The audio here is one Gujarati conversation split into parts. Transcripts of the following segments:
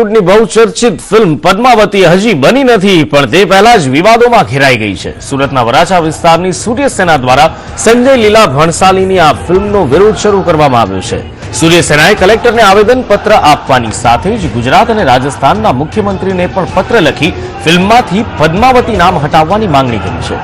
બોલિવૂડની બહુચર્ચિત ફિલ્મ પદ્માવતી હજી બની નથી, પણ તે પહેલા જ વિવાદોમાં ઘેરાઈ ગઈ છે. સુરતના વરાછા વિસ્તારની સૂર્યસેના દ્વારા સંજય લીલા ભણસાલીની આ ફિલ્મનો વિરોધ શરૂ કરવામાં આવ્યો છે. સૂર્યસેનાએ કલેક્ટરને આવેદનપત્ર આપવાની સાથે જ ગુજરાત અને રાજસ્થાનના મુખ્યમંત્રીને પણ પત્ર લખી ફિલ્મમાંથી પદ્માવતી નામ હટાવવાની માંગણી કરી છે.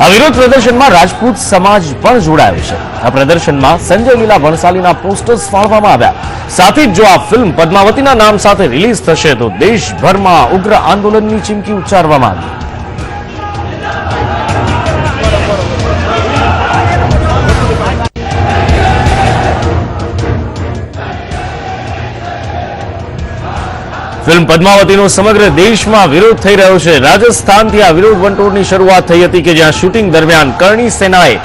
આ વિરોધ પ્રદર્શનમાં રાજપૂત સમાજ પણ જોડાયો છે. આ પ્રદર્શનમાં સંજય લીલા ભણસાલીના પોસ્ટર્સ ફાળવામાં આવ્યા. સાથે જ જો આ ફિલ્મ પદ્માવતીના નામ સાથે રિલીઝ થશે તો દેશભરમાં ઉગ્ર આંદોલનની ચીમકી ઉચ્ચારવામાં આવી. ફિલ્મ પદ્માવતીનો સમગ્ર દેશમાં વિરોધ થઈ રહ્યો છે. રાજસ્થાનથી આ વિરોધ વંટોળની શરૂઆત થઈ હતી કે જ્યાં શૂટિંગ દરમિયાન કરણી સેનાએ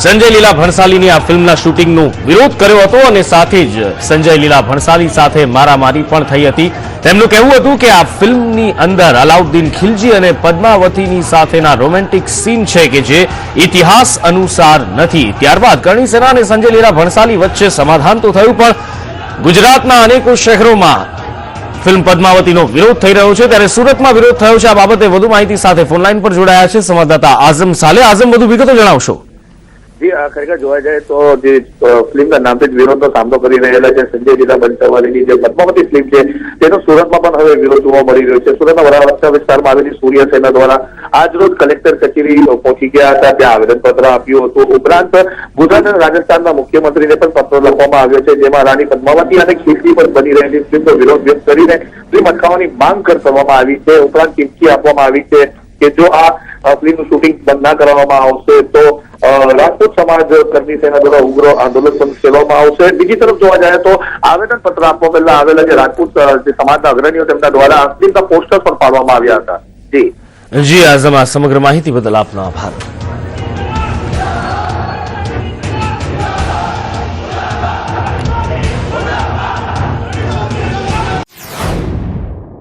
સંજય લીલા ભણસાલીની આ ફિલ્મના શૂટિંગનો વિરોધ કર્યો હતો અને સાથે જ સંજય લીલા ભણસાલી સાથે મારામારી પણ થઈ હતી. તેમનું કહેવું હતું કે આ ફિલ્મની અંદર અલાઉદ્દીન ખિલજી અને પદ્માવતીની સાથેના રોમેન્ટિક સીન છે કે જે ઇતિહાસ અનુસાર નથી. ત્યારબાદ કરણી સેના અને સંજય લીલા ભણસાલી વચ્ચે સમાધાન તો થયું, પણ ગુજરાતના અનેકો શહેરોમાં ફિલ્મ પદ્માવતીનો વિરોધ થઈ રહ્યો છે. ત્યારે સુરતમાં વિરોધ થયો છે. આ બાબતે વધુ માહિતી સાથે ફોનલાઈન પર જોડાયા છે સંવાદદાતા આઝમ સાલે. આઝમ, વધુ વિગતો જણાવશો. જી, ખરેખર જોવા જાય તો જે ફિલ્મના નામથી જ વિરોધનો સામનો કરી રહેલા છે સંજય લીલા ભણસાલીની જે પદ્માવતી ફિલ્મ છે તેનો સુરતમાં પણ હવે વિરોધ જોવા મળી રહ્યો છે. સુરતના વરાછા વિસ્તારમાં આવેલી સૂર્ય સેના દ્વારા આજરોજ કલેક્ટર કચેરી પહોંચી ગયા હતા, ત્યાં આવેદનપત્ર આપ્યું હતું. ઉપરાંત ગુજરાત અને રાજસ્થાનના મુખ્યમંત્રીને પણ પત્ર લખવામાં આવ્યો છે, જેમાં રાણી પદ્માવતી અને ખિલજી પર બની રહેલી ફિલ્મનો વિરોધ વ્યક્ત કરીને ફિલ્મ અટકાવવાની માંગ કરવામાં આવી છે. ઉપરાંત ચીમકી આપવામાં આવી છે કે જો આ ફિલ્મનું શૂટિંગ બંધ ના કરવામાં આવશે તો રાજપૂત સમાજ કરણી સેના દ્વારા ઉગ્ર આંદોલન પણ કરવામાં આવશે. બીજી તરફ જોવા જાય તો આવેદનપત્ર આપવા પહેલા આવેલા જે રાજપૂત સમાજના અગ્રણીઓ તેમના દ્વારા ફિલ્મના પોસ્ટર પણ પાડવામાં આવ્યા હતા. જી આઝમ, આ સમગ્ર માહિતી બદલ આપનો આભાર.